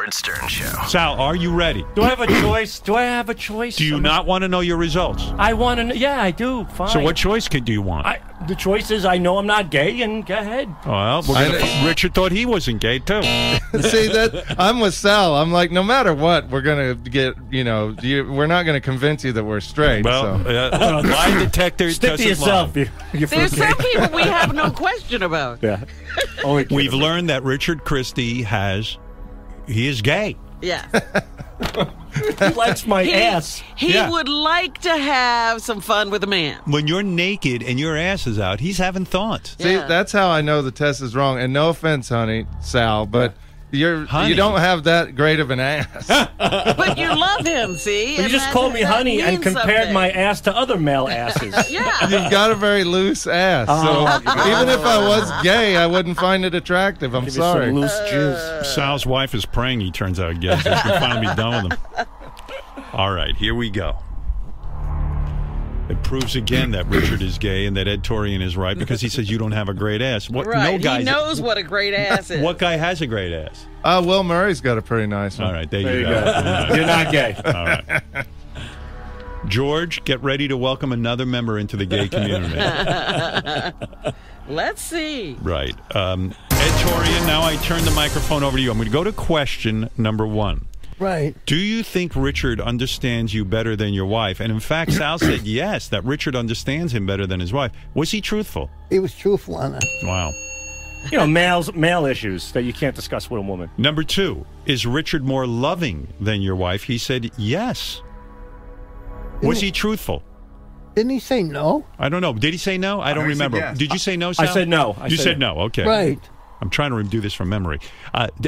Howard Stern Show. Sal, are you ready? Do I have a choice? Do you not want to know your results? I want to know. Yeah, I do. Fine. So what choice do you want? The choice is I know I'm not gay, and go ahead. Well, Richard thought he wasn't gay, too. See, I'm with Sal. I'm like, no matter what, we're going to get, we're not going to convince you that we're straight. Well, lie detector Stick to yourself. There's some people we have no question about. Yeah. We've learned that Richard Christie he is gay. Yeah. He likes my ass. He would like to have some fun with a man. When you're naked and your ass is out, he's having thoughts. See, that's how I know the test is wrong. And no offense, honey, Sal, but you don't have that great of an ass. But you love him, see? You just called me honey and compared my ass to other male asses. Yeah. You've got a very loose ass. So even if I was gay, I wouldn't find it attractive. I'm sorry. Some loose jizz. Sal's wife is praying he turns out gay. So we can finally be done with him. All right, here we go. It proves again that Richard is gay and that Ed Torian is right because he says you don't have a great ass. Right, he knows what a great ass is. What guy has a great ass? Will Murray's got a pretty nice one. All right, there you go. You're not gay. All right. George, get ready to welcome another member into the gay community. Let's see. Right. Ed Torian, now I turn the microphone over to you. I'm going to go to question number 1. Right. Do you think Richard understands you better than your wife? And in fact, Sal said yes, that Richard understands him better than his wife. Was he truthful? He was truthful on it. Wow. Male issues that you can't discuss with a woman. Number 2, is Richard more loving than your wife? He said yes. Was he truthful? Didn't he say no? I don't know. Did he say no? I don't remember. Yes. Did you say no, Sal? I said no. You said no. Okay. Right. I'm trying to do this from memory.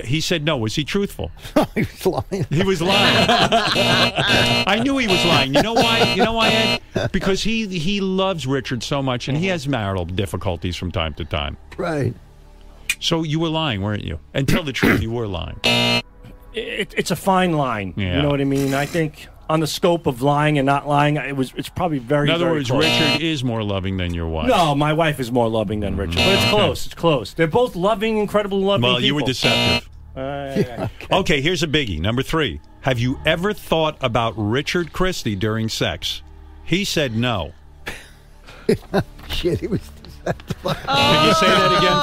He said no. Was he truthful? He was lying. He was lying. I knew he was lying. You know why, Ed? Because he loves Richard so much, and he has marital difficulties from time to time. Right. So you were lying, weren't you? And tell the truth, you were lying. It's a fine line. Yeah. You know what I mean? I think on the scope of lying and not lying, it's probably very, in other very words, close. Richard is more loving than your wife. No, my wife is more loving than Richard. But it's close. It's close. They're both loving, incredibly loving people. Well, you were deceptive. Okay, here's a biggie. Number 3. Have you ever thought about Richard Christie during sex? He said no. Shit, he was deceptive. Can you say that again,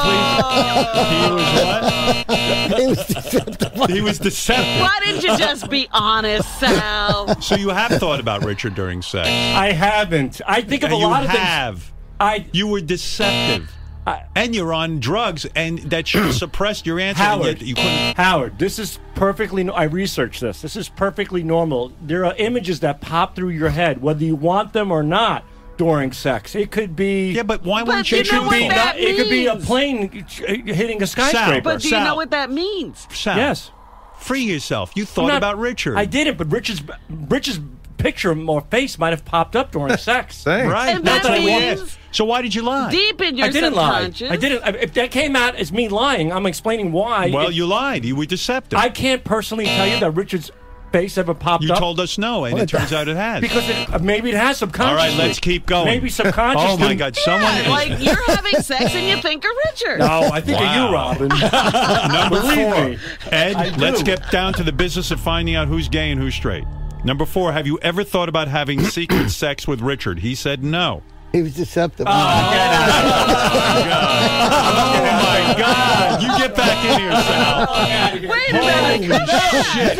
please? He was what? He was deceptive. He was deceptive. Why didn't you just be honest, Sal? So you have thought about Richard during sex? I haven't. I think of a lot of things. You were deceptive. And you're on drugs, and that should have suppressed your answer. Howard, you couldn't. Howard, this is perfectly. I researched this. This is perfectly normal. There are images that pop through your head, whether you want them or not, during sex. It could be. Yeah, but why wouldn't you? It could be a plane hitting a skyscraper. But do you know what that means? Sal, yes. Free yourself. You thought about Richard. I didn't, but Richard's picture or face might have popped up during sex. Right. And that means. So why did you lie? Deep in your I didn't subconscious. lie. I didn't. If that came out as me lying, I'm explaining why. Well, you lied. You were deceptive. I can't personally tell you that Richard's face ever popped up. You told us no, and it turns out it has. Because maybe it has subconsciously. All right, let's keep going. Maybe subconsciously. Oh, my God. Someone is... like you're having sex and you think of Richard. No, I think of you, Robin. Number 4. Ed, let's get down to the business of finding out who's gay and who's straight. Number 4, have you ever thought about having secret sex with Richard? He said no. He was deceptive. Oh, my God. You get back in here, Sal. Wait a minute. Shit.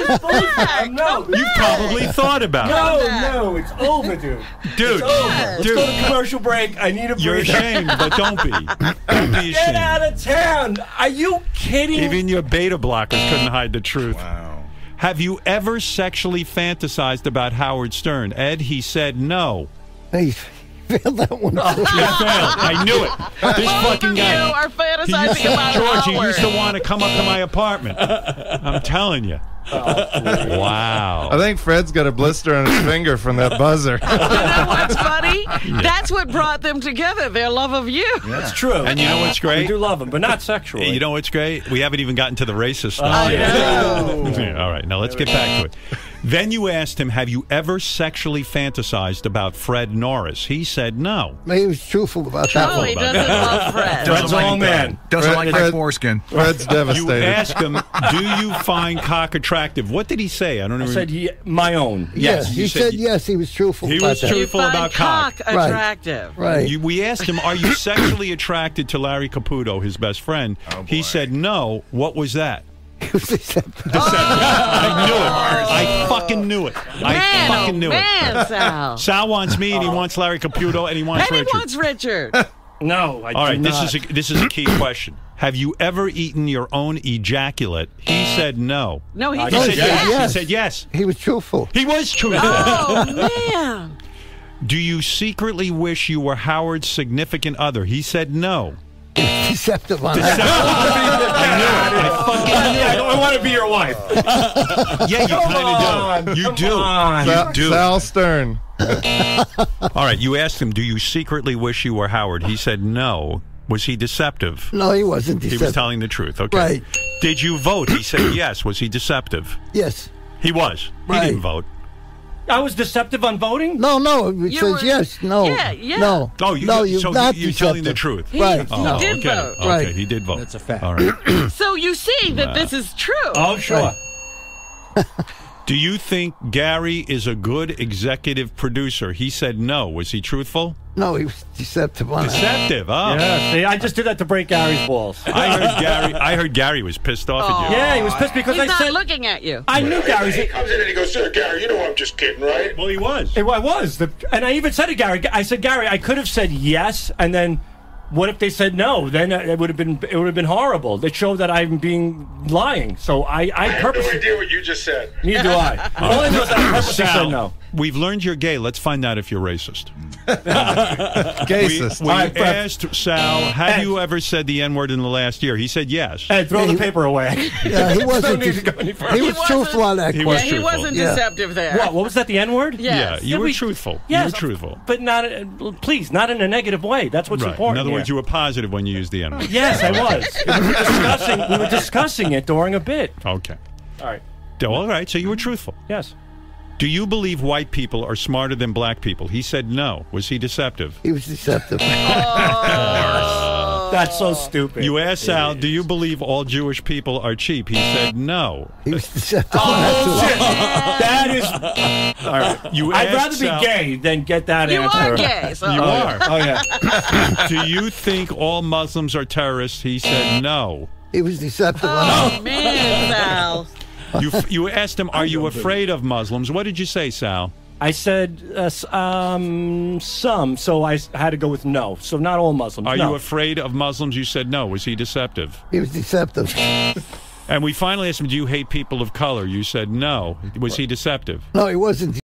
No. You probably thought about it. No, it's over, dude. Dude. Let's go to commercial break. I need a break. You're ashamed, but don't be. Don't be ashamed. Get out of town. Are you kidding? Even your beta blockers couldn't hide the truth. Wow. Have you ever sexually fantasized about Howard Stern? Ed, he said no. Hey, failed that one. You failed. I knew it. This fucking guy. You are fantasizing about George, Howard. he used to want to come up to my apartment. I'm telling you. Wow. I think Fred's got a blister on his finger from that buzzer. You know what's funny? That's what brought them together, their love of you. Yeah. That's true. And you know what's great? We do love them, but not sexually. You know what's great? We haven't even gotten to the racist stuff. I know. All right, now let's get back to it. Then you asked him, have you ever sexually fantasized about Fred Norris? He said no. He was truthful about that No, one. he doesn't love Fred. Fred's all man. Doesn't like my foreskin. Fred's You devastated. asked him, do you find cock attractive? What did he say? I don't I know. said my own. Yes, you he said said yes. He was truthful. He about was that. You truthful find about cock. attractive. Right. We asked him, are you sexually attracted to Larry Caputo, his best friend? He said no. What was that? He was deceptive. I knew it. I fucking knew it. I fucking knew Man, it. Sal. Sal wants me, and he wants Larry Caputo, and he wants And he Richard. wants Richard. No, I All right, do not. this is a key question. Have you ever eaten your own ejaculate? He said no. No, he He said said yes. yes. yes. He said yes. He was truthful. He was truthful. Oh, man. Do you secretly wish you were Howard's significant other? He said no. He was deceptive on that. I knew it. I fucking knew it. I want to be your wife. Yeah, you kind of do. You do. on. You do. Sal Stern. All right, you asked him, do you secretly wish you were Howard? He said no. Was he deceptive? No, he wasn't He deceptive. was telling the truth. Okay. Right. Did you vote? He said yes. Was he deceptive? Yes. He was. He Right. didn't vote. I was deceptive on voting? No, it You says were- yes. No. Yeah, yeah. No. Oh, no, you're so not you're telling the deceptive. truth. He, Right. he No. did Okay. vote. Okay, Right. he did vote. That's a fact. All right. So you see that this is true. Oh, sure. Do you think Gary is a good executive producer? He said no. Was he truthful? No, he was deceptive on that. Deceptive. Oh. Yeah, see, I just did that to break Gary's balls. I heard Gary was pissed off at you. Yeah, he was pissed because He's I not said looking at you. I knew Gary's. He comes in and he goes, "Sir, Gary, you know I'm just kidding, right?" Well, he was. I was, and I even said to Gary, I said, Gary, I could have said yes, and then what if they said no? Then it would have been horrible. It showed that I'm being lying. So I I have no purposely. idea what you just said. Neither do I. All I know is that I purposely said no. We've learned you're gay. Let's find out if you're racist. Gayist. We All right, Fred. asked Sal, have Ed. you ever said the N-word in the last year? He said yes. Hey, throw the paper away. Yeah, he wasn't. need to go any further. He was truthful on that He Yeah, was question. he truthful. wasn't Yeah. deceptive there. What was that? The N word? Yes. Yeah, you were truthful. Yes, You were truthful. but not. Please, not in a negative way. That's what's Right. important. In other words, here. you were positive when you used the N-word. Yes, I was. We were discussing it during a bit. Okay. All right. All right, so you were truthful. Yes. Do you believe white people are smarter than black people? He said no. Was he deceptive? He was deceptive. That's so stupid. You asked Sal, do you believe all Jewish people are cheap? He said no. He was deceptive on that too. That is. All right. You I'd asked rather be Sal- gay than get that You answer. are gay. So. You are. Oh yeah. Do you think all Muslims are terrorists? He said no. He was deceptive on that. Oh, man, Sal. You asked him, are you afraid of Muslims? What did you say, Sal? I said some, so I had to go with no. So not all Muslims. Are no. you afraid of Muslims? You said no. Was he deceptive? He was deceptive. And we finally asked him, do you hate people of color? You said no. Was he deceptive? No, he wasn't